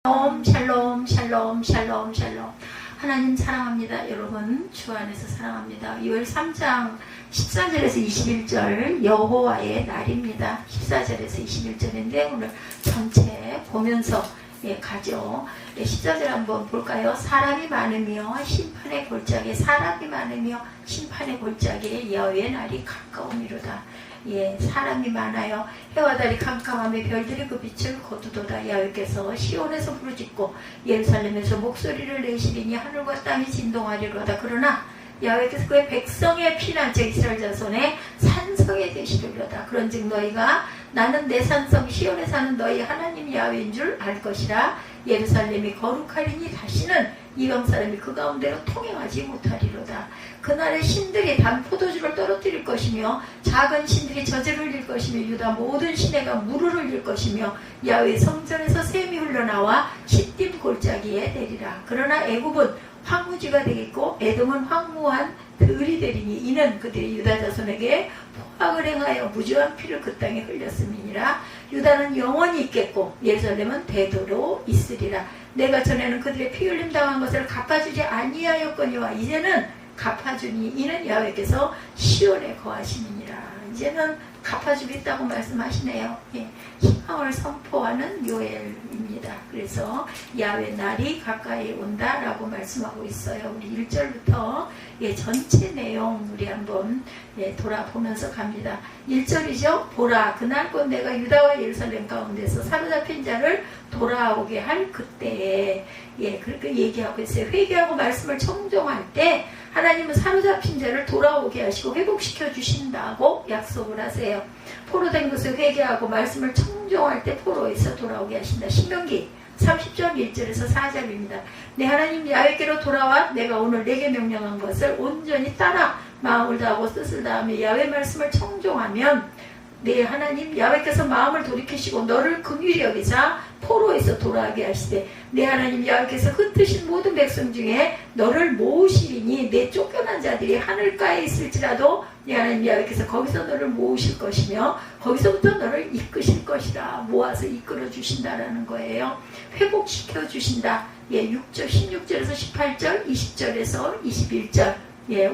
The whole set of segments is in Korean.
샬롬 샬롬 샬롬 샬롬. 하나님 사랑합니다. 여러분 주 안에서 사랑합니다. 요엘 3장 14절에서 21절 여호와의 날입니다. 14절에서 21절인데 오늘 전체 보면서 가죠. 14절 한번 볼까요? 사람이 많으며 심판의 골짜기에 사람이 많으며 심판의 골짜기에 여호와의 날이 가까우미로다. 사람이 많아요. 해와 달이 캄캄하며 별들이 그 빛을 거두도다. 야훼께서 시온에서 부르짖고 예루살렘에서 목소리를 내시리니 하늘과 땅이 진동하리로다. 그러나 야훼께서 그의 백성의 피난처 이스라엘 자손의 산성에 되시리로다. 그런즉 너희가 나는 내 산성 시온에 사는 너희 하나님 야훼인 줄 알 것이라. 예루살렘이 거룩하리니 다시는 이방 사람이 그 가운데로 통행하지 못하리로다. 그날의 신들이 단 포도주를 떨어뜨릴 것이며 작은 신들이 젖을 흘릴 것이며 유다 모든 시내가 물을 흘릴 것이며 야훼 성전에서 샘이 흘러나와 시딤 골짜기에 내리라. 그러나 애굽은 황무지가 되겠고 에돔은 황무한 들이 되리니 이는 그들이 유다 자손에게 포악을 행하여 무죄한 피를 그 땅에 흘렸음이니라. 유다는 영원히 있겠고 예루살렘은 대도로 있으리라. 내가 전에는 그들의 피 흘림 당한 것을 갚아주지 아니하였거니와 이제는 갚아주니 이는 야훼께서 시온에 거하시느니라. 이제는 갚아주겠다고 말씀하시네요. 희망을 선포하는 요엘입니다. 그래서 야훼 날이 가까이 온다라고 말씀하고 있어요. 우리 1절부터 전체 내용 우리 한번 돌아보면서 갑니다. 1절이죠. 보라 그날 곧 내가 유다와 예루살렘 가운데서 사로잡힌 자를 돌아오게 할 그때에 그렇게 얘기하고 있어요. 회개하고 말씀을 청종할 때 하나님은 사로잡힌 자를 돌아오게 하시고 회복시켜 주신다고 약속을 하세요. 포로된 것을 회개하고 말씀을 청종할 때 포로에서 돌아오게 하신다. 신명기 30장 1절에서 4절입니다. 내 하나님 야훼께로 돌아와 내가 오늘 내게 명령한 것을 온전히 따라 마음을 다하고 뜻을 다하며 야훼 말씀을 청종하면 내 하나님 야훼께서 마음을 돌이키시고 너를 긍휼히 여기사 포로에서 돌아오게 하시되 내 하나님 야훼께서 흩으신 모든 백성 중에 너를 모으시리니 내 쫓겨난 자들이 하늘가에 있을지라도 내 하나님 야훼께서 거기서 너를 모으실 것이며 거기서부터 너를 이끄실 것이라. 모아서 이끌어 주신다라는 거예요. 회복시켜 주신다. 6절 16절에서 18절 20절에서 21절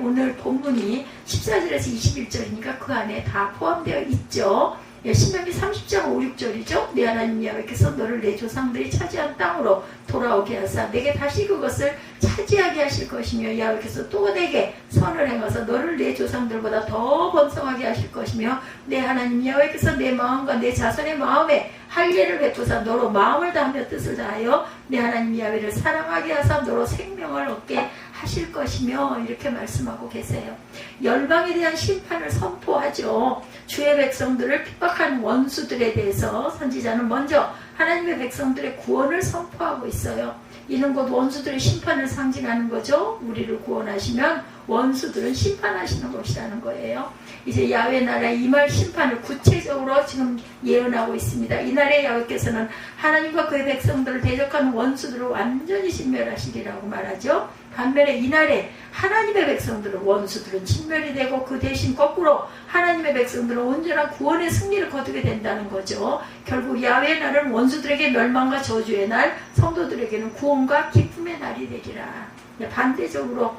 오늘 본문이 14절에서 21절이니까 그 안에 다 포함되어 있죠. 신명기 30장 5, 6절이죠. 내 하나님 야훼께서 너를 내 조상들이 차지한 땅으로 돌아오게 하사 내게 다시 그것을 차지하게 하실 것이며 야훼께서 또 내게 선을 행하사 너를 내 조상들보다 더 번성하게 하실 것이며 내 하나님 야훼께서 내 마음과 내 자손의 마음에 할례를 베푸사 너로 마음을 다하며 뜻을 다하여 내 하나님 야훼를 사랑하게 하사 너로 생명을 얻게 하실 것이며 이렇게 말씀하고 계세요. 열방에 대한 심판을 선포하죠. 주의 백성들을 핍박한 원수들에 대해서 선지자는 먼저 하나님의 백성들의 구원을 선포하고 있어요. 이는 곧 원수들의 심판을 상징하는 거죠. 우리를 구원하시면 원수들은 심판하시는 것이라는 거예요. 이제 야훼 나라의 이말 심판을 구체적으로 지금 예언하고 있습니다. 이날에 야훼께서는 하나님과 그의 백성들을 대적하는 원수들을 완전히 진멸하시리라고 말하죠. 반면에 이날에 하나님의 백성들은 원수들은 진멸이 되고 그 대신 거꾸로 하나님의 백성들은 온전한 구원의 승리를 거두게 된다는 거죠. 결국 야훼의 날은 원수들에게 멸망과 저주의 날, 성도들에게는 구원과 기쁨의 날이 되리라. 반대적으로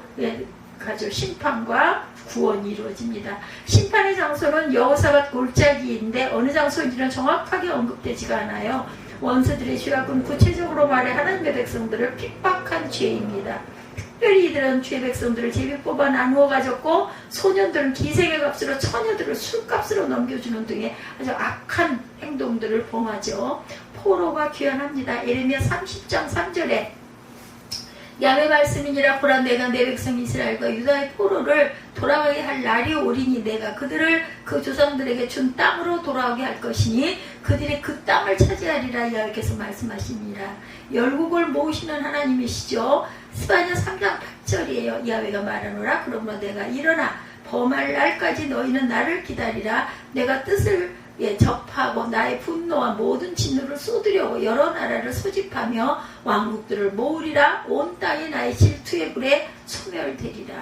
가죠. 심판과 구원이 이루어집니다. 심판의 장소는 여호사밧 골짜기인데 어느 장소인지는 정확하게 언급되지가 않아요. 원수들의 죄악은 구체적으로 말해 하나님의 백성들을 핍박한 죄입니다. 특별히 이들은 주의 백성들을 제비 뽑아 나누어 가졌고 소년들은 기생의 값으로 처녀들을 술값으로 넘겨주는 등의 아주 악한 행동들을 범하죠. 포로가 귀환합니다. 예레미야 30장 3절에 야훼 말씀이니라. 보라 내가 내 백성 이스라엘과 유다의 포로를 돌아가게 할 날이 오리니 내가 그들을 그 조상들에게 준 땅으로 돌아오게 할 것이니 그들이 그 땅을 차지하리라. 야훼께서 말씀하시니라. 열국을 모으시는 하나님이시죠. 스바냐 3장 8절이에요. 야훼가 말하노라. 그러므로 내가 일어나 범할 날까지 너희는 나를 기다리라. 내가 뜻을 접하고 나의 분노와 모든 진노를 쏟으려고 여러 나라를 소집하며 왕국들을 모으리라. 온 땅이 나의 질투의 불에 소멸되리라.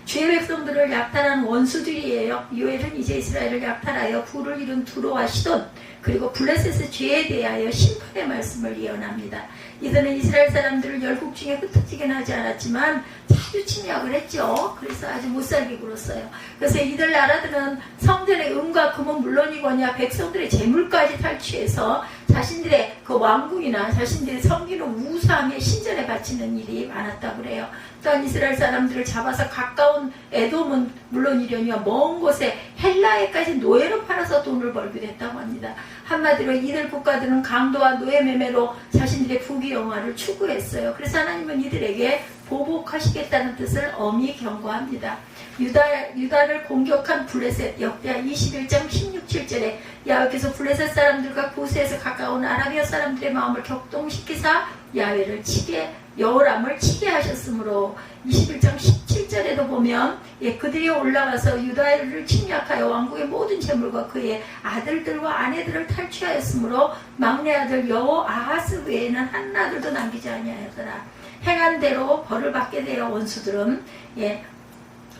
주의 백성들을 약탈한 원수들이에요. 요엘은 이제 이스라엘을 약탈하여 구를 이룬 두로와 시돈 그리고 블레셋의 죄에 대하여 심판의 말씀을 예언합니다. 이들은 이스라엘 사람들을 열국 중에 흩어지게 하지 않았지만 자주 침략을 했죠. 그래서 아주 못살게 굴었어요. 그래서 이들 나라들은 성전의 은과 금은 물론이거냐 백성들의 재물까지 탈취해서 자신들의 그 왕궁이나 자신들의 섬기는 우상의 신전에 바치는 일이 많았다고 그래요. 또한 이스라엘 사람들을 잡아서 가까운 에돔은 물론이려니와 먼 곳에 헬라에까지 노예로 팔아서 돈을 벌기도 했다고 합니다. 한마디로 이들 국가들은 강도와 노예 매매로 자신들의 부귀영화를 추구했어요. 그래서 하나님은 이들에게 보복하시겠다는 뜻을 엄히 경고합니다. 유다를 공격한 블레셋 역대하 21장 16, 17절에 야훼께서 블레셋 사람들과 구스에서 가까운 아라비아 사람들의 마음을 격동시키사 여호람을 치게 하셨으므로 21장 17절에도 보면 그들이 올라가서 유다를 침략하여 왕국의 모든 재물과 그의 아들들과 아내들을 탈취하였으므로 막내 아들 여호아하스 외에는 한 아들도 남기지 아니하였더라. 행한 대로 벌을 받게 되어 원수들은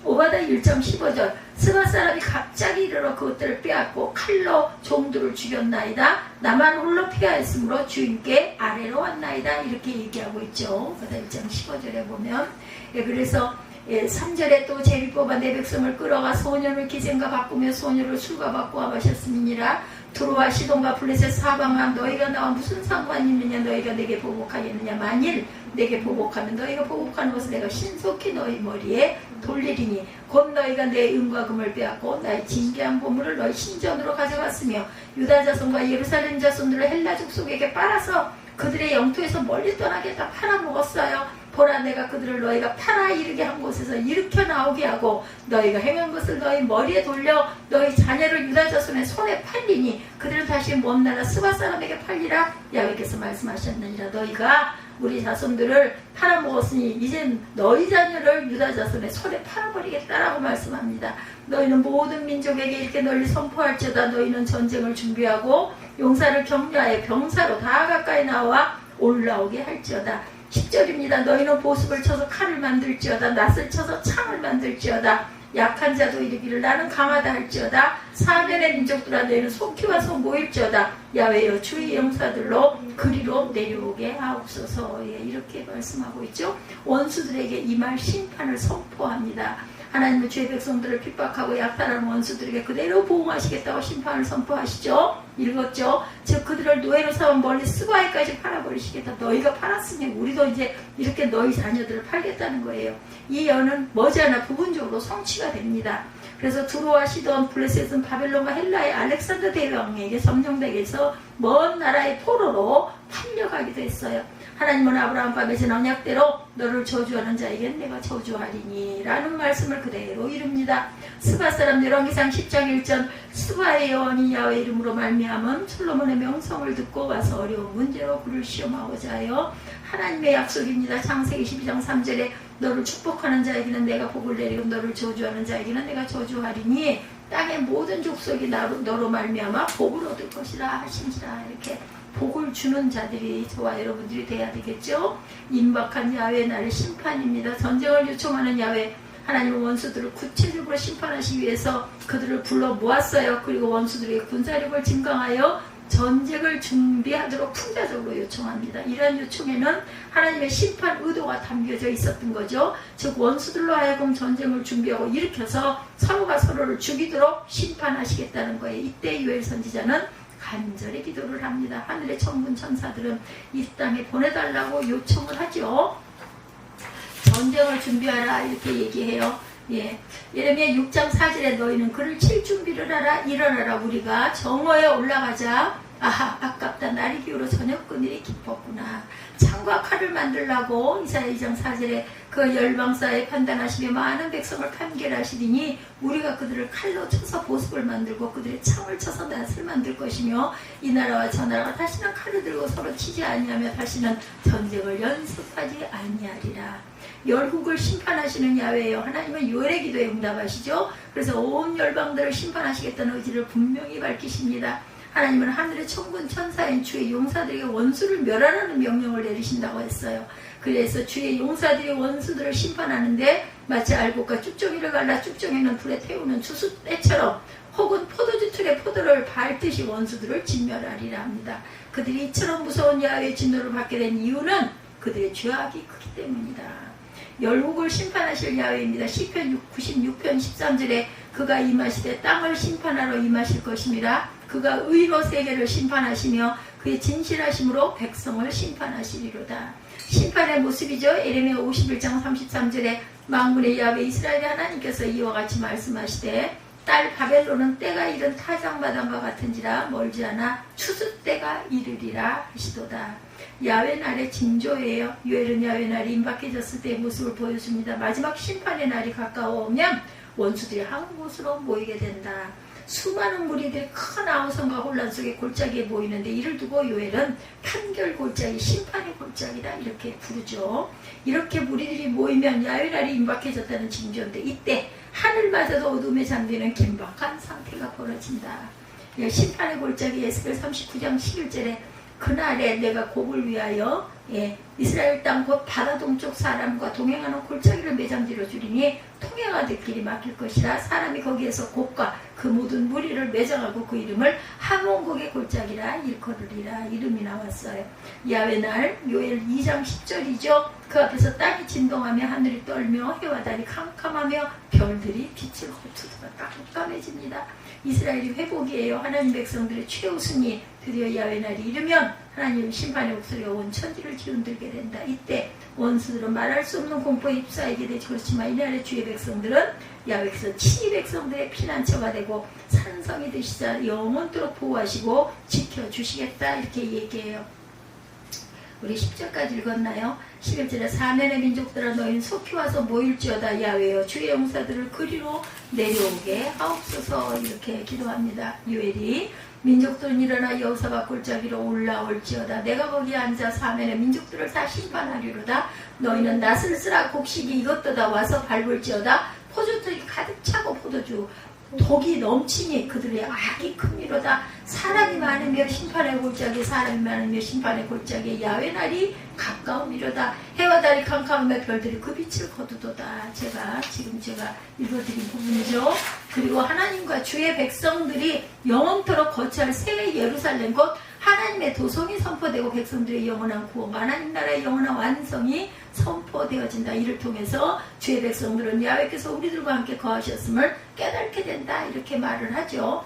오바다 1장 15절 스바 사람이 갑자기 이르러 그것들을 빼앗고 칼로 종들을 죽였나이다. 나만 홀로 피하였으므로 주인께 아래로 왔나이다. 이렇게 얘기하고 있죠. 오바다 1장 15절에 보면 그래서 3절에 또 제비 뽑아 내 백성을 끌어가 소년을 기생과 바꾸며 소녀를 술과 바꾸어 마셨음이니라. 두로와 시돈과 블레셋 사방아 너희가 나와 무슨 상관이 있느냐. 너희가 내게 보복하겠느냐. 만일 내게 보복하면 너희가 보복하는 것을 내가 신속히 너희 머리에 돌리리니 곧 너희가 내 은과 금을 빼앗고 나의 진귀한 보물을 너희 신전으로 가져갔으며 유다 자손과 예루살렘 자손들을 헬라 족속에게 빨아서 그들의 영토에서 멀리 떠나겠다 팔아먹었어요. 보라 내가 그들을 너희가 팔아 이르게 한 곳에서 일으켜 나오게 하고 너희가 행한 것을 너희 머리에 돌려 너희 자녀를 유다 자손의 손에 팔리니 그들은 다시 먼 나라 스바 사람에게 팔리라. 야훼께서 말씀하셨느니라. 너희가 우리 자손들을 팔아먹었으니 이젠 너희 자녀를 유다 자손의 손에 팔아버리겠다라고 말씀합니다. 너희는 모든 민족에게 이렇게 널리 선포할지어다. 너희는 전쟁을 준비하고 용사를 격려하여 병사로 다 가까이 나와 올라오게 할지어다. 10절입니다. 너희는 보습을 쳐서 칼을 만들지어다. 낫을 쳐서 창을 만들지어다. 약한 자도 이르기를 나는 강하다 할지어다. 사면의 민족들아 너희는 손키와 손 모일지어다. 야훼여 주의 용사들로 그리로 내려오게 하옵소서. 이렇게 말씀하고 있죠. 원수들에게 이 말 심판을 선포합니다. 하나님은 주의 백성들을 핍박하고 약탈하는 원수들에게 그대로 보응하시겠다고 심판을 선포하시죠. 읽었죠. 즉 그들을 노예로 삼아 멀리 스바에까지 팔아버리시겠다. 너희가 팔았으니 우리도 이제 이렇게 너희 자녀들을 팔겠다는 거예요. 이 예언은 머지않아 부분적으로 성취가 됩니다. 그래서 두로와 시돈, 블레셋은 바벨론과 헬라의 알렉산더 대왕에게 점령되게서 먼 나라의 포로로 팔려가기도 했어요. 하나님은 아브라함과 맺은 언약대로 너를 저주하는 자에겐 내가 저주하리니 라는 말씀을 그대로 이룹니다. 스바 사람 열왕기상 10장 1절 스바의 여왕이 야훼 이름으로 말미암은 솔로몬의 명성을 듣고 와서 어려운 문제로 그를 시험하고자 하여 하나님의 약속입니다. 창세기 12장 3절에 너를 축복하는 자에게는 내가 복을 내리고 너를 저주하는 자에게는 내가 저주하리니 땅의 모든 족속이 너로 말미암아 복을 얻을 것이라 하신지라. 이렇게 복을 주는 자들이 저와 여러분들이 돼야 되겠죠. 임박한 야훼의 날의 심판입니다. 전쟁을 요청하는 야훼 하나님은 원수들을 구체적으로 심판하시기 위해서 그들을 불러 모았어요. 그리고 원수들에게 군사력을 증강하여 전쟁을 준비하도록 풍자적으로 요청합니다. 이러한 요청에는 하나님의 심판 의도가 담겨져 있었던 거죠. 즉 원수들로 하여금 전쟁을 준비하고 일으켜서 서로가 서로를 죽이도록 심판하시겠다는 거예요. 이때 요엘 선지자는 간절히 기도를 합니다. 하늘의 천군 천사들은 이 땅에 보내달라고 요청을 하죠. 전쟁을 준비하라 이렇게 얘기해요. 예레미야 6장 4절에 너희는 그를 칠 준비를 하라. 일어나라 우리가 정오에 올라가자. 아하 아깝다. 날이 기울어 저녁 그늘이 깊었구나. 창과 칼을 만들라고 이사야 2장 4절에 그 열방사에 판단하시며 많은 백성을 판결하시리니 우리가 그들을 칼로 쳐서 보습을 만들고 그들의 창을 쳐서 낫을 만들 것이며 이 나라와 저 나라가 다시는 칼을 들고 서로 치지 아니하며 다시는 전쟁을 연습하지 아니하리라. 열국을 심판하시는 야훼예요. 하나님은 요엘의 기도에 응답하시죠. 그래서 온 열방들을 심판하시겠다는 의지를 분명히 밝히십니다. 하나님은 하늘의 천군 천사인 주의 용사들에게 원수를 멸하라는 명령을 내리신다고 했어요. 그래서 주의 용사들이 원수들을 심판하는데 마치 알곡과 쭉정이를 갈라 쭉정이는 불에 태우는 주숫대처럼 혹은 포도주 틀에 포도를 밟듯이 원수들을 진멸하리라 합니다. 그들이 이처럼 무서운 야훼의 진노를 받게 된 이유는 그들의 죄악이 크기 때문이다. 열국을 심판하실 야훼입니다. 시편 96편 13절에 그가 임하시되 땅을 심판하러 임하실 것임이라. 그가 의로 세계를 심판하시며 그의 진실하심으로 백성을 심판하시리로다. 심판의 모습이죠. 에레미야 51장 33절에 만군의 야훼 이스라엘의 하나님께서 이와 같이 말씀하시되 딸 바벨론은 때가 이른 타작마당과 같은지라 멀지 않아 추수 때가 이르리라 하시도다. 야훼 날의 징조예요. 요엘은 야훼 날이 임박해졌을 때의 모습을 보여줍니다. 마지막 심판의 날이 가까워오면 원수들이 한 곳으로 모이게 된다. 수많은 무리들이 큰 아우성과 혼란 속에 골짜기에 모이는데 이를 두고 요엘은 판결 골짜기, 심판의 골짜기다 이렇게 부르죠. 이렇게 무리들이 모이면 야훼 날이 임박해졌다는 징조인데 이때 하늘마저도 어둠에 잠기는 긴박한 상태가 벌어진다. 심판의 골짜기 에스겔 39장 11절에 그날에 내가 곡을 위하여 이스라엘 땅 곧 바다 동쪽 사람과 동행하는 골짜기를 매장지로 주리니 통행하듯 길이 막힐 것이라. 사람이 거기에서 곡과 그 모든 무리를 매장하고 그 이름을 하몬곡의 골짜기라 일컬으리라. 이름이 나왔어요. 야훼 날 요엘 2장 10절이죠. 그 앞에서 땅이 진동하며 하늘이 떨며 해와 달이 캄캄하며 별들이 빛을 헛투두가 깜깜해집니다. 이스라엘이 회복이에요. 하나님 백성들의 최우순위 드디어 야훼 날이 이르면 하나님 심판의 목소리가 온 천지를 기운들게 된다. 이때 원수들은 말할 수 없는 공포에 휩싸이게 되지. 그렇지만 이날의 주의 백성들은 야훼께서 친히 백성들의 피난처가 되고 산성이 되시자 영원토록 보호하시고 지켜주시겠다 이렇게 얘기해요. 우리 10절까지 읽었나요? 11절에 사면의 민족들아 너희는 속히 와서 모일지어다. 야훼여 주의 용사들을 그리로 내려오게 하옵소서 이렇게 기도합니다. 요엘이 민족들은 일어나 여호사밧 골짜기로 올라올지어다. 내가 거기에 앉아 사면의 민족들을 다 심판하리로다. 너희는 나 쓸쓸한 곡식이 이것도다 와서 밟을지어다. 포도주들이 가득 차고 포도주 독이 넘치니 그들의 악이 큽니로다. 사람이 많으며 심판의 골짜기, 사람이 많으며 심판의 골짜기, 야훼 날이 가까움이로다. 해와 달이 캄캄하며 별들이 그 빛을 거두도다. 지금 제가 읽어드린 부분이죠. 그리고 하나님과 주의 백성들이 영원토록 거처할 새 예루살렘 곧 하나님의 도성이 선포되고 백성들의 영원한 구원과 하나님 나라의 영원한 완성이 선포되어진다. 이를 통해서 주의 백성들은 야훼께서 우리들과 함께 거하셨음을 깨닫게 된다. 이렇게 말을 하죠.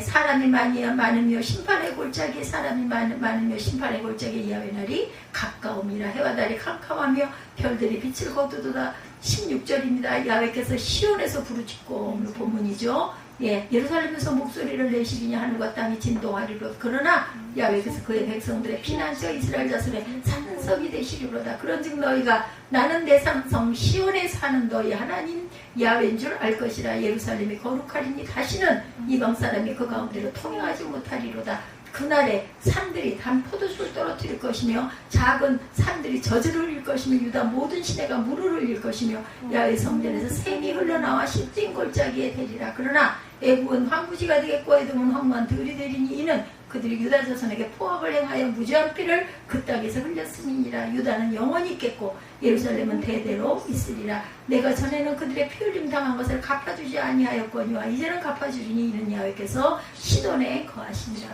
사람이 많으며 심판의 골짜기, 사람이 많으며 심판의 골짜기 야훼 날이 가까움이라. 해와 달이 캄캄하며 별들이 빛을 거두도다. 16절입니다. 야훼께서 시온에서 부르짖고 오늘 본문이죠. 예루살렘에서 목소리를 내시리니 하늘과 땅이 진동하리로. 그러나 야훼께서 그의 백성들의 피난처 이스라엘 자손의 산성이 되시리로다. 그런즉 너희가 나는 내 산성 시온에 사는 너희 하나님 야훼인 줄 알 것이라. 예루살렘이 거룩하리니 다시는 이방 사람이 그 가운데로 통행하지 못하리로다. 그날에 산들이 단 포도주를 떨어뜨릴 것이며 작은 산들이 젖을 흘릴 것이며 유다 모든 시내가 물을 흘릴 것이며 야훼 성전에서 샘이 흘러나와 시뛴 골짜기에 되리라. 그러나 애국은 황무지가 되겠고 에돔은 험한 들이 되리니 이는 그들이 유다 자손에게 포악을 행하여 무죄한 피를 그 땅에서 흘렸음이니라. 유다는 영원히 있겠고 예루살렘은 대대로 있으리라. 내가 전에는 그들의 피 흘림 당한 것을 갚아주지 아니하였거니와 이제는 갚아주리니 이는 야훼께서 시돈에 거하시니라.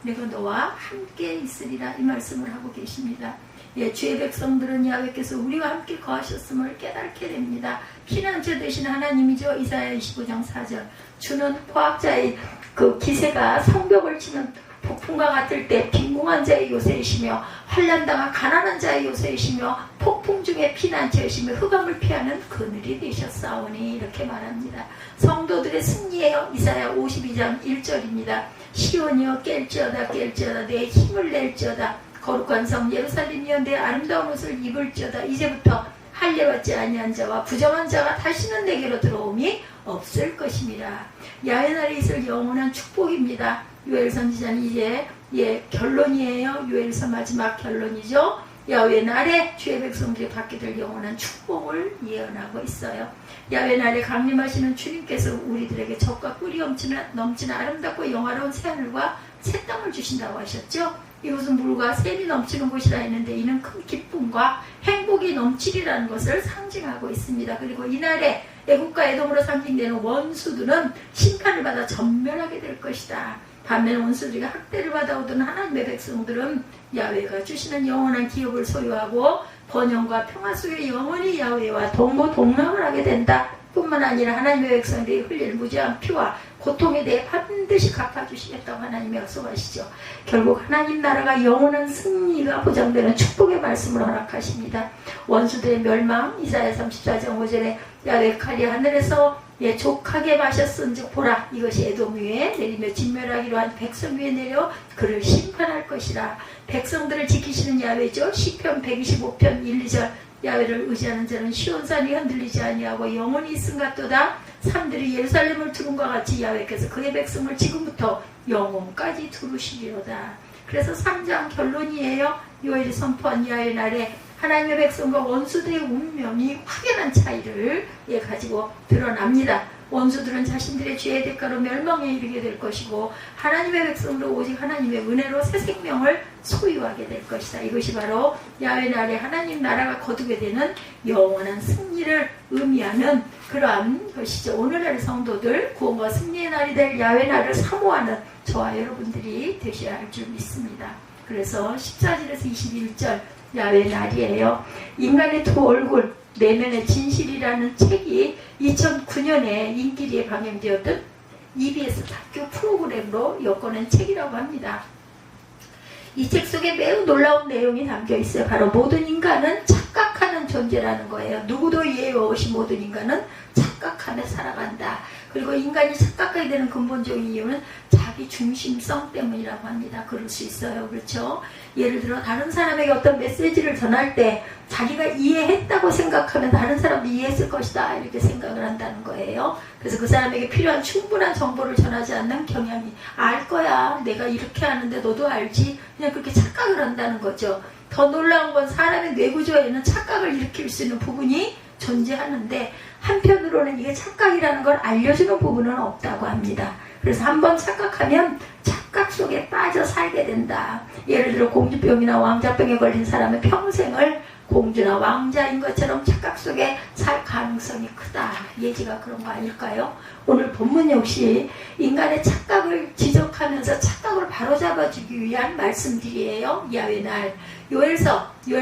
내가 너와 함께 있으리라. 이 말씀을 하고 계십니다. 주의 백성들은 야훼께서 우리와 함께 거하셨음을 깨닫게 됩니다. 피난처 되신 하나님이죠. 이사야 25장 4절 주는 포악자의 그 기세가 성벽을 치는 폭풍과 같을 때 빈궁한 자의 요새이시며 환난당한 가난한 자의 요새이시며 폭풍 중에 피난처이시며 흑암을 피하는 그늘이 되셨사오니 이렇게 말합니다. 성도들의 승리예요. 이사야 52장 1절입니다. 시온이여 깰지어다 깰지어다 내 힘을 낼지어다. 거룩한 성 예루살렘이여 내 아름다운 옷을 입을지어다. 이제부터 할례받지 아니한 자와 부정한 자가 다시는 내게로 들어옴이 없을 것입니다. 야훼 날에 있을 영원한 축복입니다. 요엘 선지자는 이제 결론이에요. 요엘서 마지막 결론이죠. 야훼 날에 주의 백성들이 받게 될 영원한 축복을 예언하고 있어요. 야훼 날에 강림하시는 주님께서 우리들에게 젖과 꿀이 넘치는 아름답고 영화로운 새하늘과 새 땅을 주신다고 하셨죠. 이곳은 물과 샘이 넘치는 곳이라 했는데 이는 큰 기쁨과 행복이 넘치리라는 것을 상징하고 있습니다. 그리고 이날에 애국과 애동으로 상징되는 원수들은 심판을 받아 전멸하게 될 것이다. 반면 원수들에게 학대를 받아오던 하나님의 백성들은 야훼가 주시는 영원한 기업을 소유하고 번영과 평화 속에 영원히 야훼와 동고동락을 하게 된다. 뿐만 아니라 하나님의 백성들이 흘릴 무지한 피와 고통에 대해 반드시 갚아주시겠다고 하나님이 약속하시죠. 결국 하나님 나라가 영원한 승리가 보장되는 축복의 말씀을 허락하십니다. 원수들의 멸망, 이사야 34장 5절에 야훼 칼이 하늘에서 족하게 마셨은즉 보라, 이것이 에돔 위에 내리며 진멸하기로 한 백성 위에 내려 그를 심판할 것이라. 백성들을 지키시는 야훼죠. 시편 125편 1, 2절 야훼를 의지하는 자는 시온산이 흔들리지 아니하고 영원히 있음 같도다. 산들이 예루살렘을 두른과 같이 야훼께서 그의 백성을 지금부터 영원까지 두르시리로다. 그래서 3장 결론이에요. 요엘이 선포한 야훼 날에 하나님의 백성과 원수들의 운명이 확연한 차이를 가지고 드러납니다. 원수들은 자신들의 죄의 대가로 멸망에 이르게 될 것이고 하나님의 백성도 오직 하나님의 은혜로 새 생명을 소유하게 될 것이다. 이것이 바로 야훼 날에 하나님 나라가 거두게 되는 영원한 승리를 의미하는 그러한 것이죠. 오늘날 성도들 구원과 승리의 날이 될 야훼 날을 사모하는 저와 여러분들이 되셔야 할 줄 믿습니다. 그래서 14절에서 21절 야훼 날이에요. 인간의 두 얼굴 내면의 진실이라는 책이 2009년에 인기리에 방영되었던 EBS 다큐 프로그램으로 엮어낸 책이라고 합니다. 이 책 속에 매우 놀라운 내용이 담겨 있어요. 바로 모든 인간은 착각하는 존재라는 거예요. 누구도 예외 없이 모든 인간은 착각하며 살아간다. 그리고 인간이 착각하게 되는 근본적인 이유는 자기 중심성 때문이라고 합니다. 그럴 수 있어요. 그렇죠? 예를 들어 다른 사람에게 어떤 메시지를 전할 때 자기가 이해했다고 생각하면 다른 사람도 이해했을 것이다 이렇게 생각을 한다는 거예요. 그래서 그 사람에게 필요한 충분한 정보를 전하지 않는 경향이 알 거야. 내가 이렇게 하는데 너도 알지. 그냥 그렇게 착각을 한다는 거죠. 더 놀라운 건 사람의 뇌구조에는 착각을 일으킬 수 있는 부분이 존재하는데 한편으로는 이게 착각이라는 걸 알려주는 부분은 없다고 합니다. 그래서 한번 착각하면 착각 속에 빠져 살게 된다. 예를 들어 공주병이나 왕자병에 걸린 사람은 평생을 공주나 왕자인 것처럼 착각 속에 살 가능성이 크다. 예지가 그런 거 아닐까요? 오늘 본문 역시 인간의 착각을 지적하면서 착각을 바로잡아주기 위한 말씀들이에요. 야훼 날 요엘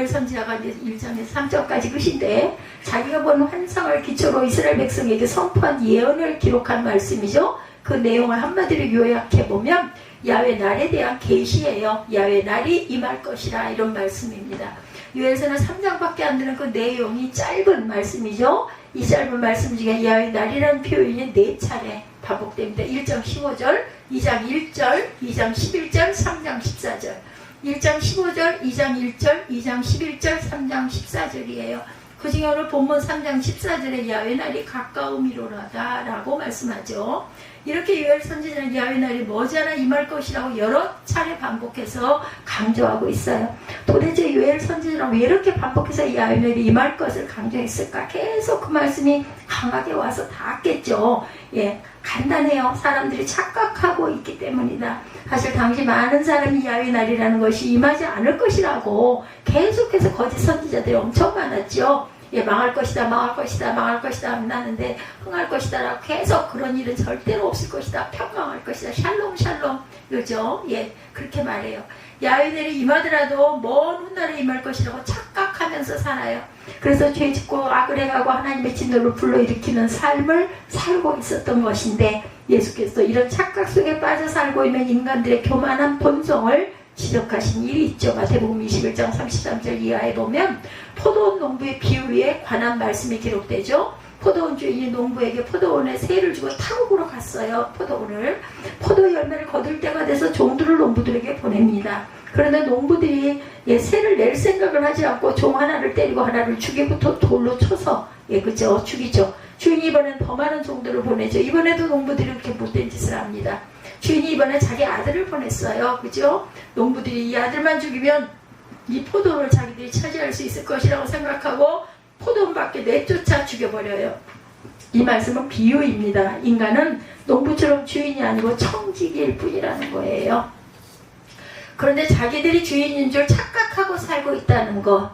선지자가 이제 1장에서 3장까지 끝인데 자기가 본 환상을 기초로 이스라엘 백성에게 선포한 예언을 기록한 말씀이죠. 그 내용을 한마디로 요약해보면 야훼 날에 대한 계시예요. 야훼 날이 임할 것이라 이런 말씀입니다. 요엘서는 3장밖에 안 되는 그 내용이 짧은 말씀이죠. 이 짧은 말씀 중에 야훼 날이라는 표현이 4차례 반복됩니다. 1장 15절, 2장 1절, 2장 11절, 3장 14절. 1장 15절, 2장 1절, 2장 11절, 3장 14절이에요. 그 중에 오늘 본문 3장 14절에 야훼 날이 가까움이로다 라고 말씀하죠. 이렇게 요엘 선지자는 야훼 날이 머지않아 임할 것이라고 여러 차례 반복해서 강조하고 있어요. 도대체 요엘 선지자는 왜 이렇게 반복해서 야훼 날이 임할 것을 강조했을까? 계속 그 말씀이 강하게 와서 닿았겠죠. 간단해요. 사람들이 착각하고 있기 때문이다. 사실 당시 많은 사람이 야훼 날이라는 것이 임하지 않을 것이라고 계속해서 거짓 선지자들이 엄청 많았죠. 망할 것이다, 망할 것이다, 망할 것이다 하는데 흥할 것이다 라고 계속 그런 일은 절대로 없을 것이다, 평강할 것이다, 샬롬 샬롬 그죠? 그렇게 말해요. 야훼 날이 임하더라도 먼 훗날에 임할 것이라고 착각하면서 살아요. 그래서 죄 짓고 악을 행하고 하나님의 진노를 불러일으키는 삶을 살고 있었던 것인데 예수께서 이런 착각 속에 빠져 살고 있는 인간들의 교만한 본성을 지적하신 일이 있죠. 마태복음 21장 33절 이하에 보면 포도원 농부의 비유에 관한 말씀이 기록되죠. 포도원 주인이 농부에게 포도원에 새를 주고 탕옥으로 갔어요. 포도 열매를 거둘 때가 돼서 종들을 농부들에게 보냅니다. 그런데 농부들이 새를 낼 생각을 하지 않고 종 하나를 때리고 하나를 죽이부터 돌로 쳐서 그죠? 죽이죠. 주인이 이번엔 더 많은 종들을 보내죠. 이번에도 농부들이 그렇게 못된 짓을 합니다. 주인이 이번에 자기 아들을 보냈어요. 그죠? 농부들이 이 아들만 죽이면 이 포도를 자기들이 차지할 수 있을 것이라고 생각하고 포도원 밖에 내쫓아 죽여버려요. 이 말씀은 비유입니다. 인간은 농부처럼 주인이 아니고 청지기일 뿐이라는 거예요. 그런데 자기들이 주인인 줄 착각하고 살고 있다는 거.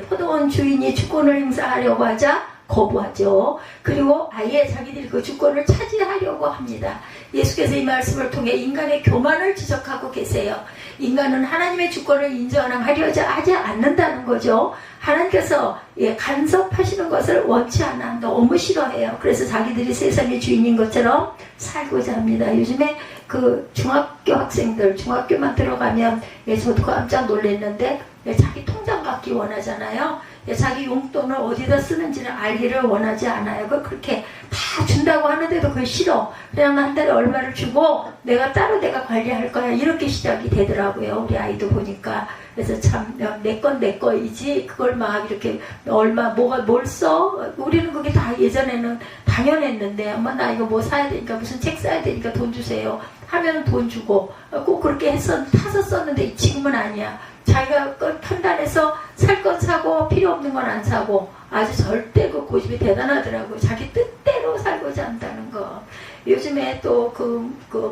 포도원 주인이 주권을 행사하려고 하자 거부하죠. 그리고 아예 자기들이 그 주권을 차지하려고 합니다. 예수께서 이 말씀을 통해 인간의 교만을 지적하고 계세요. 인간은 하나님의 주권을 인정하려지 하지 않는다는 거죠. 하나님께서 간섭하시는 것을 원치 않아 너무 싫어해요. 그래서 자기들이 세상의 주인인 것처럼 살고자 합니다. 요즘에 그 중학교 학생들, 중학교만 들어가면 저도 깜짝 놀랐는데 자기 통장 갖기 원하잖아요. 자기 용돈을 어디다 쓰는지를 알기를 원하지 않아요. 그렇게 다 준다고 하는데도 그게 싫어. 그냥 한 달에 얼마를 주고 내가 관리할 거야. 이렇게 시작이 되더라고요. 우리 아이도 보니까. 그래서 참 내 건 내 거이지 그걸 막 이렇게 뭘 써? 우리는 그게 다 예전에는 당연했는데 엄마 나 이거 뭐 사야 되니까 무슨 책 사야 되니까 돈 주세요 하면 돈 주고 꼭 그렇게 타서 썼는데 지금은 아니야. 자기가 판단해서 살 건 사고 필요 없는 건 안 사고 아주 절대 그 고집이 대단하더라고요. 자기 뜻대로 살고자 한다는 거. 요즘에 또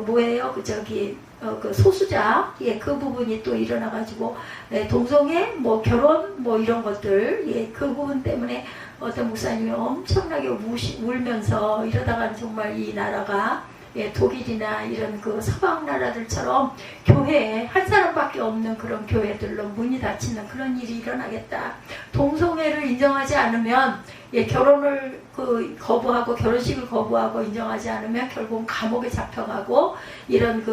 뭐예요? 그 소수자, 그 부분이 또 일어나가지고, 동성애, 뭐 결혼, 뭐 이런 것들, 그 부분 때문에 어떤 목사님이 엄청나게 울면서 이러다가 정말 이 나라가 독일이나 이런 그 서방 나라들처럼 교회에 한 사람밖에 없는 그런 교회들로 문이 닫히는 그런 일이 일어나겠다. 동성애를 인정하지 않으면 결혼을 거부하고 결혼식을 거부하고 인정하지 않으면 결국 감옥에 잡혀가고 이런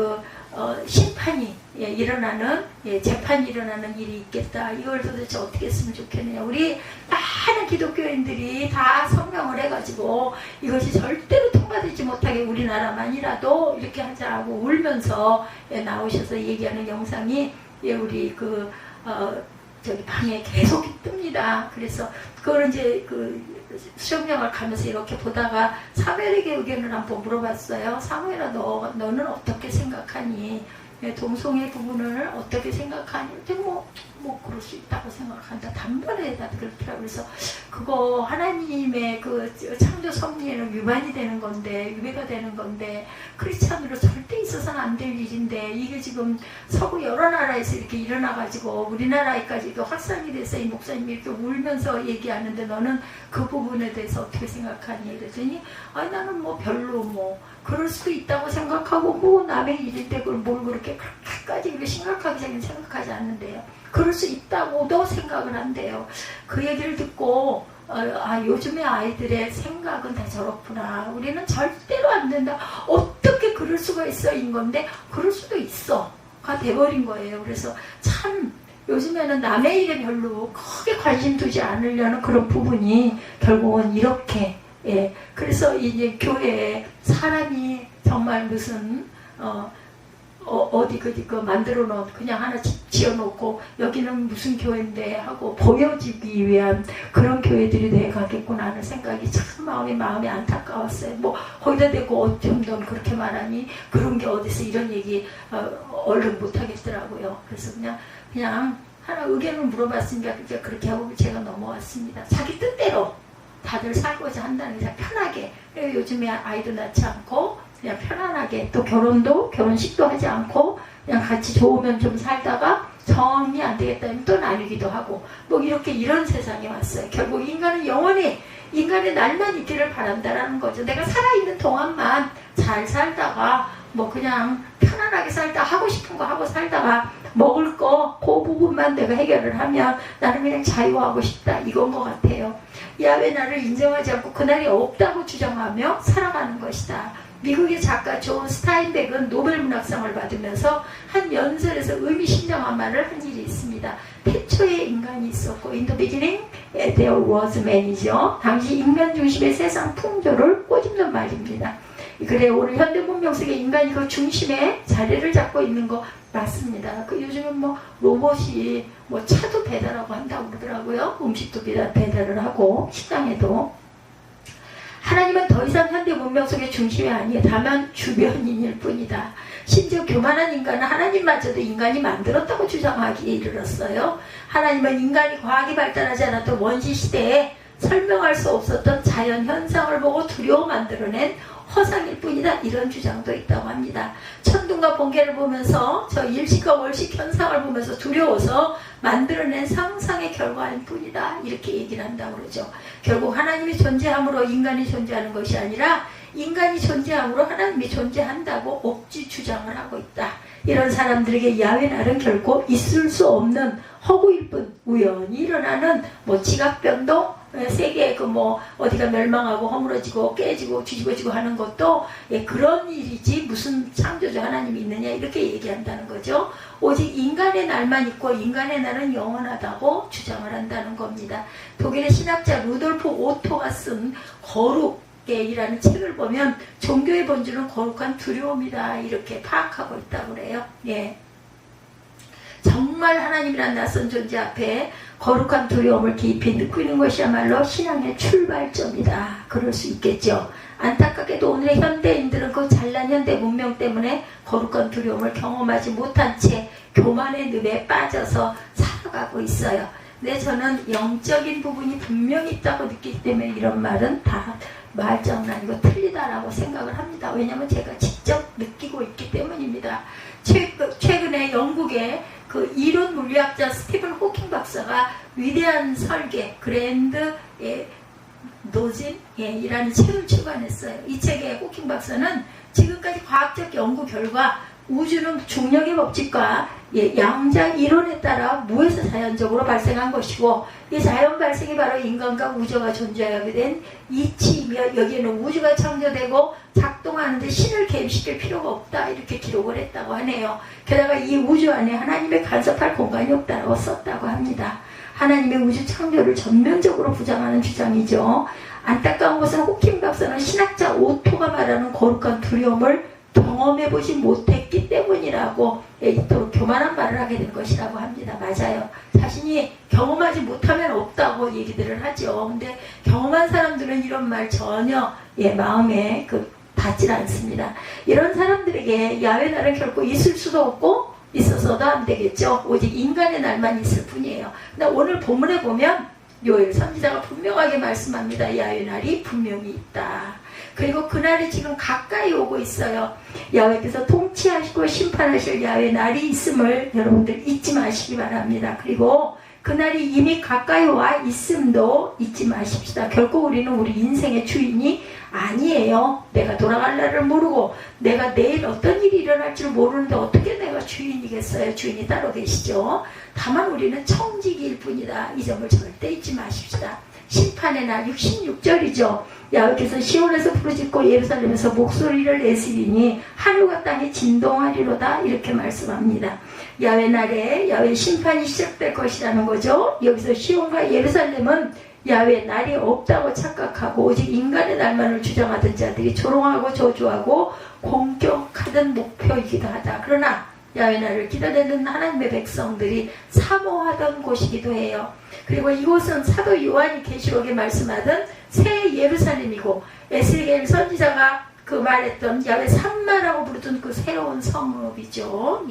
심판이 일어나는 재판이 일어나는 일이 있겠다. 이걸 도대체 어떻게 했으면 좋겠느냐. 우리 많은 기독교인들이 다 성명을 해가지고 이것이 절대로 통과되지 못하게 우리나라만이라도 이렇게 하자고 울면서 나오셔서 얘기하는 영상이 우리 저기 방에 계속 뜹니다. 그래서 그걸 이제 수영장을 가면서 이렇게 보다가 사무엘에게 의견을 한번 물어봤어요. 사무엘아, 너는 어떻게 생각하니? 동성애 부분을 어떻게 생각하니? 뭐 그럴 수 있다고 생각한다. 단번에 다 그렇더라고요. 그래서 그거 하나님의 창조 섭리에는 위반이 되는 건데, 위배가 되는 건데, 크리스찬으로 절대 있어서는 안 될 일인데, 이게 지금 서구 여러 나라에서 이렇게 일어나가지고 우리나라에까지 확산이 돼서 이 목사님이 이렇게 울면서 얘기하는데 너는 그 부분에 대해서 어떻게 생각하니? 그랬더니 나는 뭐 별로 그럴 수도 있다고 생각하고 남의 일인데 그걸 뭘 그렇게까지 심각하게 생각하지 않는데요. 그럴 수 있다고도 생각을 한대요. 그 얘기를 듣고 요즘의 아이들의 생각은 다 저렇구나. 우리는 절대로 안 된다. 어떻게 그럴 수가 있어? 인 건데 그럴 수도 있어가 돼버린 거예요. 그래서 참 요즘에는 남의 일에 별로 크게 관심 두지 않으려는 그런 부분이 결국은 이렇게 그래서 이제 교회에 사람이 정말 무슨 어디 만들어 놓은 그냥 하나 지어놓고 여기는 무슨 교회인데 하고 보여지기 위한 그런 교회들이 돼가겠구나 하는 생각이 참 마음이 안타까웠어요. 거기다 대고 어쩜 넌 그렇게 말하니? 그런 게 어디서 이런 얘기 얼른 못하겠더라고요. 그래서 그냥 하나 의견을 물어봤으니까 그렇게 하고 제가 넘어왔습니다. 자기 뜻대로 다들 살고자 한다는 게 편하게. 요즘에 아이도 낳지 않고 그냥 편안하게 또 결혼식도 하지 않고 그냥 같이 좋으면 좀 살다가 정이 안 되겠다 하면 또 나누기도 하고 이런 세상이 왔어요. 결국 인간은 영원히 인간의 날만 있기를 바란다라는 거죠. 내가 살아있는 동안만 잘 살다가 그냥 편안하게 살다 하고 싶은 거 하고 살다가 먹을 거 그 부분만 내가 해결을 하면 나는 그냥 자유하고 싶다 이건 것 같아요. 야외 나를 인정하지 않고 그날이 없다고 주장하며 살아가는 것이다. 미국의 작가 존 스타인백은 노벨 문학상을 받으면서 한 연설에서 의미심장한 말을 한 일이 있습니다. 태초에 인간이 있었고 In the beginning there was man이죠. 당시 인간 중심의 세상 풍조를 꼬집는 말입니다. 그래 오늘 현대 문명 속에 인간이 그 중심에 자리를 잡고 있는 거 맞습니다. 요즘은 로봇이 차도 배달하고 한다고 그러더라고요. 음식도 배달을 하고 식당에도. 하나님은 더 이상 현대 문명 속의 중심이 아니에요. 다만 주변인일 뿐이다. 심지어 교만한 인간은 하나님마저도 인간이 만들었다고 주장하기에 이르렀어요. 하나님은 인간이 과학이 발달하지 않았던 원시 시대에 설명할 수 없었던 자연 현상을 보고 두려워 만들어낸 허상일 뿐이다. 이런 주장도 있다고 합니다. 천둥과 번개를 보면서 저 일식과 월식 현상을 보면서 두려워서 만들어낸 상상의 결과일 뿐이다. 이렇게 얘기를 한다고 그러죠. 결국 하나님이 존재함으로 인간이 존재하는 것이 아니라 인간이 존재함으로 하나님이 존재한다고 억지 주장을 하고 있다. 이런 사람들에게 야훼 날은 결코 있을 수 없는 허구일 뿐, 우연히 일어나는 뭐 지각변동, 세계 어디가 멸망하고 허물어지고 깨지고 뒤집어지고 하는 것도 그런 일이지 무슨 창조주 하나님이 있느냐 이렇게 얘기한다는 거죠. 오직 인간의 날만 있고 인간의 날은 영원하다고 주장을 한다는 겁니다. 독일의 신학자 루돌프 오토가 쓴 거룩이라는 책을 보면 종교의 본질은 거룩한 두려움이다 이렇게 파악하고 있다고 그래요. 예. 정말 하나님이란 낯선 존재 앞에 거룩한 두려움을 깊이 느끼는 것이야말로 신앙의 출발점이다. 그럴 수 있겠죠. 안타깝게도 오늘의 현대인들은 그 잘난 현대 문명 때문에 거룩한 두려움을 경험하지 못한 채 교만의 늪에 빠져서 살아가고 있어요. 근데 저는 영적인 부분이 분명히 있다고 느끼기 때문에 이런 말은 다 말장난이고 틀리다라고 생각을 합니다. 왜냐하면 제가 직접 느끼고 있기 때문입니다. 최근에 영국의 그 이론 물리학자 스티븐 호킹 박사가 위대한 설계 그랜드 노진이라는 책을 출간했어요. 이 책의 호킹 박사는 지금까지 과학적 연구 결과 우주는 중력의 법칙과 양자 이론에 따라 무에서 자연적으로 발생한 것이고 이 자연 발생이 바로 인간과 우주가 존재하게 된 이치이며 여기에는 우주가 창조되고 작동하는데 신을 개입시킬 필요가 없다 이렇게 기록을 했다고 하네요. 게다가 이 우주 안에 하나님의 간섭할 공간이 없다고 썼다고 합니다. 하나님의 우주 창조를 전면적으로 부정하는 주장이죠. 안타까운 것은 호킹 박사는 신학자 오토가 말하는 거룩한 두려움을 경험해보지 못했기 때문이라고 이토록 교만한 말을 하게 된 것이라고 합니다. 맞아요. 자신이 경험하지 못하면 없다고 얘기들을 하죠. 근데 경험한 사람들은 이런 말 전혀 마음에 닿질 않습니다. 이런 사람들에게 야훼 날은 결코 있을 수도 없고 있어서도 안 되겠죠. 오직 인간의 날만 있을 뿐이에요. 근데 오늘 본문에 보면 요엘 선지자가 분명하게 말씀합니다. 야훼 날이 분명히 있다. 그리고 그날이 지금 가까이 오고 있어요. 야훼께서 통치하시고 심판하실 야훼 날이 있음을 여러분들 잊지 마시기 바랍니다. 그리고 그날이 이미 가까이 와 있음도 잊지 마십시다. 결코 우리는 우리 인생의 주인이 아니에요. 내가 돌아갈 날을 모르고 내가 내일 어떤 일이 일어날 줄 모르는데 어떻게 내가 주인이겠어요. 주인이 따로 계시죠. 다만 우리는 청지기일 뿐이다. 이 점을 절대 잊지 마십시다. 심판의 날 66절이죠. 야훼께서 시온에서 부르짖고 예루살렘에서 목소리를 내시리니 하늘과 땅이 진동하리로다 이렇게 말씀합니다. 야훼 날에 야훼 심판이 시작될 것이라는 거죠. 여기서 시온과 예루살렘은 야훼 날이 없다고 착각하고 오직 인간의 날만을 주장하던 자들이 조롱하고 저주하고 공격하던 목표이기도 하다. 그러나 야훼 날을 기다리는 하나님의 백성들이 사모하던 곳이기도 해요. 그리고 이곳은 사도 요한이 계시록에 말씀하던 새 예루살렘이고 에스겔 선지자가 말했던 야훼 산마라고 부르던 그 새로운 성읍이죠.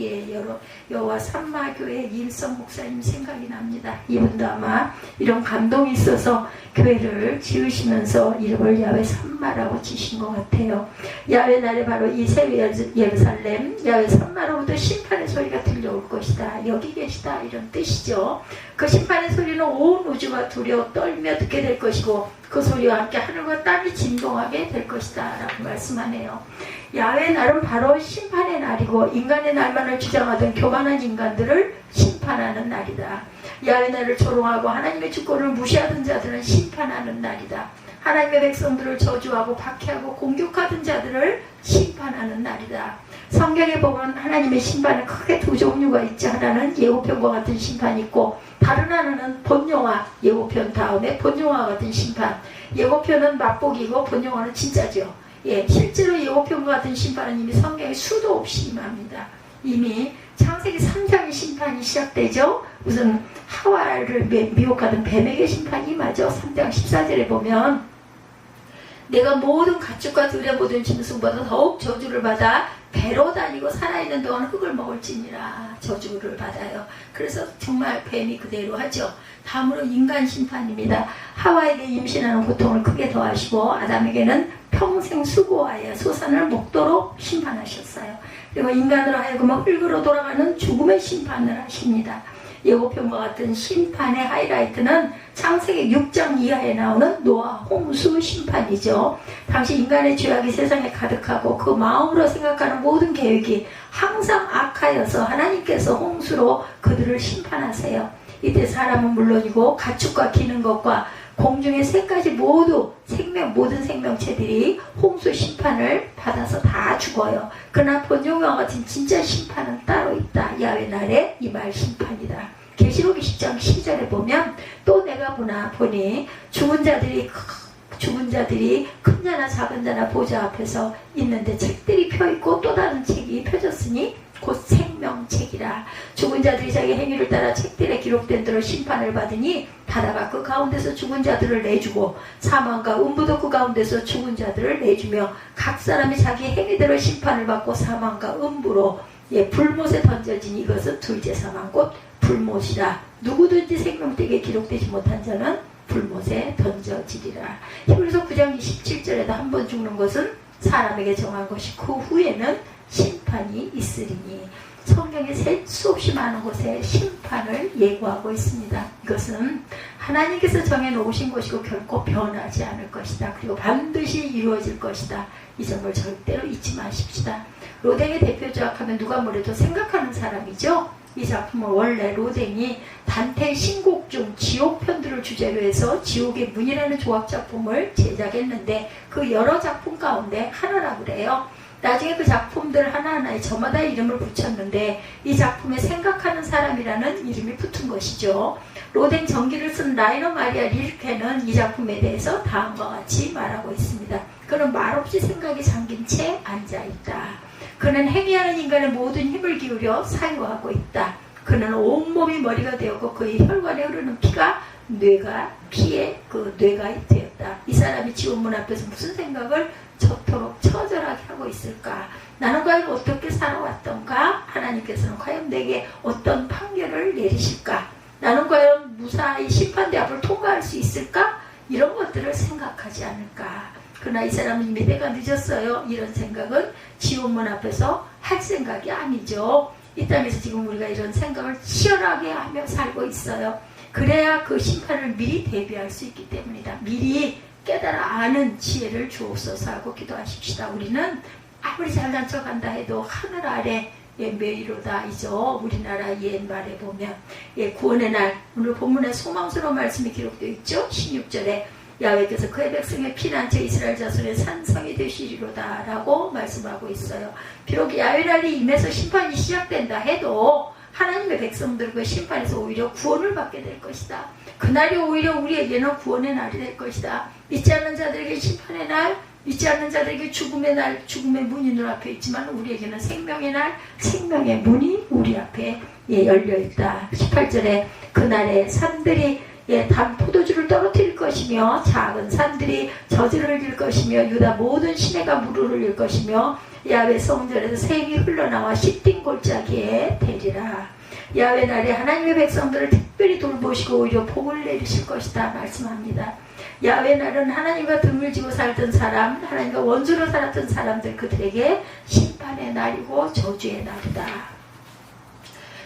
여호와 산마교회 이일성 목사님 생각이 납니다. 이분도 아마 이런 감동이 있어서 교회를 지으시면서 이름을 야훼 산마라고 지신 것 같아요. 야훼 날에 바로 이 새 예루살렘 야훼 산마로부터 심판의 소리가 들려올 것이다. 여기 계시다 이런 뜻이죠. 그 심판의 소리는 온 우주가 두려워 떨며 듣게 될 것이고 그 소리와 함께 하늘과 땅이 진동하게 될 것이다 라고 말씀하네요. 야훼 날은 바로 심판의 날이고 인간의 날만을 주장하던 교만한 인간들을 심판하는 날이다. 야훼 날을 조롱하고 하나님의 주권을 무시하던 자들은 심판하는 날이다. 하나님의 백성들을 저주하고 박해하고 공격하던 자들을 심판하는 날이다. 성경에 보면 하나님의 심판은 크게 두 종류가 있지. 하나는 예고편과 같은 심판이 있고 다른 하나는 본영화, 예고편 다음에 본영화 같은 심판. 예고편은 맛보기고 본영화는 진짜죠. 실제로 예고편과 같은 심판은 이미 성경에 수도 없이 임합니다. 이미 창세기 3장의 심판이 시작되죠. 우선 하와를 미혹하던 뱀에게 심판이 임하죠. 3장 14절에 보면 내가 모든 가축과 들의 모든 짐승보다 더욱 저주를 받아 배로 다니고 살아있는 동안 흙을 먹을지니라. 저주를 받아요. 그래서 정말 뱀이 그대로 하죠. 다음으로 인간 심판입니다. 하와에게 임신하는 고통을 크게 더하시고 아담에게는 평생 수고하여 소산을 먹도록 심판하셨어요. 그리고 인간으로 하여금 흙으로 돌아가는 죽음의 심판을 하십니다. 예고편과 같은 심판의 하이라이트는 창세기 6장 이하에 나오는 노아 홍수 심판이죠. 당시 인간의 죄악이 세상에 가득하고 그 마음으로 생각하는 모든 계획이 항상 악하여서 하나님께서 홍수로 그들을 심판하세요. 이때 사람은 물론이고 가축과 기는 것과 공중의 새까지 모두 모든 생명체들이 홍수 심판을 받아서 다 죽어요. 그러나 본경과 같은 진짜 심판은 따로 있다. 야훼 날에 임할 심판이다. 계시록 20장 10절에 보면 또 내가 보니 죽은 자들이 큰 자나 작은 자나 보좌 앞에서 있는데 책들이 펴있고 또 다른 책이 펴졌으니 곧 생명책이라. 죽은 자들이 자기 행위를 따라 책들에 기록된 대로 심판을 받으니 바다가 그 가운데서 죽은 자들을 내주고 사망과 음부도 그 가운데서 죽은 자들을 내주며 각 사람이 자기 행위대로 심판을 받고 사망과 음부로 불못에 던져지니 이것은 둘째 사망 곧 불못이라. 누구든지 생명책에 기록되지 못한 자는 불못에 던져지리라. 히브리서 9장 27절에도 한 번 죽는 것은 사람에게 정한 것이 그 후에는 심판이 있으리니. 성경에 셀 수 없이 많은 곳에 심판을 예고하고 있습니다. 이것은 하나님께서 정해놓으신 것이고 결코 변하지 않을 것이다. 그리고 반드시 이루어질 것이다. 이 점을 절대로 잊지 마십시다. 로댕의 대표작 하면 누가 뭐래도 생각하는 사람이죠. 이 작품은 원래 로댕이 단테의 신곡 중 지옥편들을 주제로 해서 지옥의 문이라는 조각작품을 제작했는데 그 여러 작품 가운데 하나라고 그래요. 나중에 그 작품들 하나하나에 저마다 이름을 붙였는데 이 작품에 생각하는 사람이라는 이름이 붙은 것이죠. 로댕 전기를 쓴 라이너 마리아 릴케는 이 작품에 대해서 다음과 같이 말하고 있습니다. 그는 말없이 생각에 잠긴 채 앉아있다. 그는 행위하는 인간의 모든 힘을 기울여 사유하고 있다. 그는 온몸이 머리가 되었고 그의 혈관에 흐르는 피가 피의 뇌가 되었다. 이 사람이 지옥문 앞에서 무슨 생각을 저토록 처절하게 하고 있을까? 나는 과연 어떻게 살아왔던가? 하나님께서는 과연 내게 어떤 판결을 내리실까? 나는 과연 무사히 심판대 앞을 통과할 수 있을까? 이런 것들을 생각하지 않을까? 그러나 이 사람은 이미 때가 늦었어요. 이런 생각은 지옥문 앞에서 할 생각이 아니죠. 이 땅에서 지금 우리가 이런 생각을 치열하게 하며 살고 있어요. 그래야 그 심판을 미리 대비할 수 있기 때문이다. 미리 깨달아 아는 지혜를 주옵소서 하고 기도하십시다. 우리는 아무리 잘난 척한다 해도 하늘 아래 매이로다 이죠. 우리나라 옛말에 보면 구원의 날, 오늘 본문에 소망스러운 말씀이 기록되어 있죠. 16절에 야훼께서 그의 백성의 피난처 이스라엘 자손의 산성이 되시리로다 라고 말씀하고 있어요. 비록 야훼 날이 임해서 심판이 시작된다 해도 하나님의 백성들 그 심판에서 오히려 구원을 받게 될 것이다. 그날이 오히려 우리에게는 구원의 날이 될 것이다. 믿지 않는 자들에게 심판의 날, 믿지 않는 자들에게 죽음의 날, 죽음의 문이 눈앞에 있지만 우리에게는 생명의 날, 생명의 문이 우리 앞에 열려있다. 18절에 그날에 산들이 단 포도주를 떨어뜨릴 것이며 작은 산들이 젖을 흘릴 것이며 유다 모든 시내가 물을 흘릴 것이며 야훼 성전에서 샘이 흘러나와 시딘 골짜기에 되리라. 야훼 날에 하나님의 백성들을 특별히 돌보시고 오히려 복을 내리실 것이다 말씀합니다. 야훼 날은 하나님과 등을 지고 살던 사람, 하나님과 원수로 살았던 사람들 그들에게 심판의 날이고 저주의 날이다.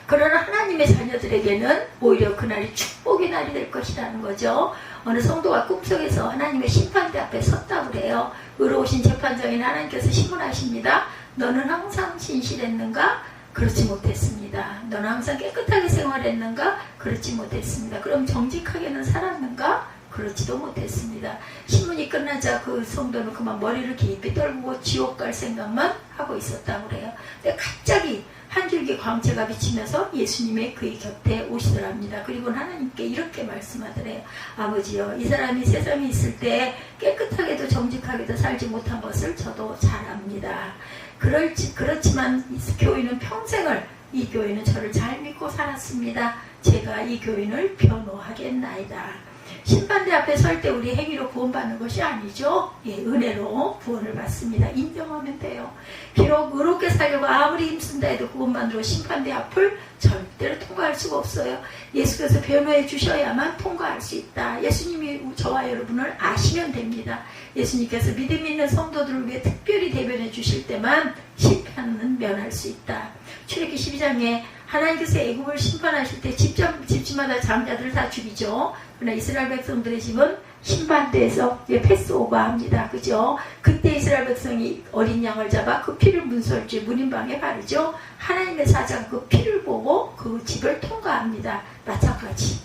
그러나 하나님의 자녀들에게는 오히려 그날이 축복의 날이 될 것이라는 거죠. 어느 성도가 꿈속에서 하나님의 심판대 앞에 섰다고 그래요. 의로우신 재판장인 하나님께서 신문하십니다. 너는 항상 진실했는가? 그렇지 못했습니다. 너는 항상 깨끗하게 생활했는가? 그렇지 못했습니다. 그럼 정직하게는 살았는가? 그렇지도 못했습니다. 신문이 끝나자 그 성도는 그만 머리를 깊이 떨구고 지옥 갈 생각만 하고 있었다고 그래요. 근데 갑자기 한 줄기 광채가 비치면서 예수님의 그의 곁에 오시더랍니다. 그리고 하나님께 이렇게 말씀하더래요. 아버지요, 이 사람이 세상에 있을 때 깨끗하게도 정직하게도 살지 못한 것을 저도 잘 압니다. 그렇지만 교인은 평생을 이 교인은 저를 잘 믿고 살았습니다. 제가 이 교인을 변호하겠나이다. 심판대 앞에 설 때 우리 행위로 구원받는 것이 아니죠. 은혜로 구원을 받습니다. 인정하면 돼요. 비록 의롭게 살려고 아무리 힘쓴다 해도 그것만으로 심판대 앞을 절대로 통과할 수가 없어요. 예수께서 변호해 주셔야만 통과할 수 있다. 예수님이 저와 여러분을 아시면 됩니다. 예수님께서 믿음 있는 성도들을 위해 특별히 대변해 주실 때만 심판은 면할 수 있다. 출애굽기 12장에 하나님께서 애굽을 심판하실 때 집집마다 장자들을 다 죽이죠. 그러나 이스라엘 백성들의 집은 신반대에서 패스오버합니다. 그죠? 그때 이스라엘 백성이 어린 양을 잡아 그 피를 문설주에 문인방에 바르죠. 하나님의 사자가 그 피를 보고 그 집을 통과합니다. 마찬가지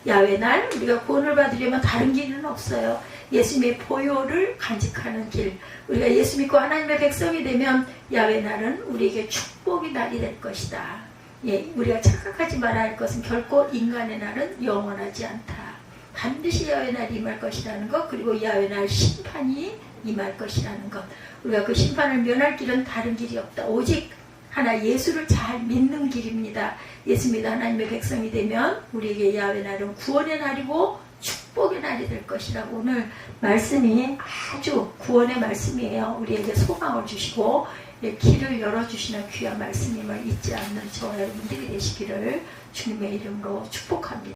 야훼 날 우리가 구원을 받으려면 다른 길은 없어요. 예수님의 보혈을 간직하는 길. 우리가 예수 믿고 하나님의 백성이 되면 야훼 날은 우리에게 축복의 날이 될 것이다. 예, 우리가 착각하지 말아야 할 것은 결코 인간의 날은 영원하지 않다. 반드시 야훼 날이 임할 것이라는 것, 그리고 야훼 날 심판이 임할 것이라는 것. 우리가 그 심판을 면할 길은 다른 길이 없다. 오직 하나 예수를 잘 믿는 길입니다. 예수 믿어 하나님의 백성이 되면 우리에게 야훼 날은 구원의 날이고 축복의 날이 될 것이라고 오늘 말씀이 아주 구원의 말씀이에요. 우리에게 소망을 주시고 길을 열어주시는 귀한 말씀임을 잊지 않는 저와 여러분들이 되시기를 주님의 이름으로 축복합니다.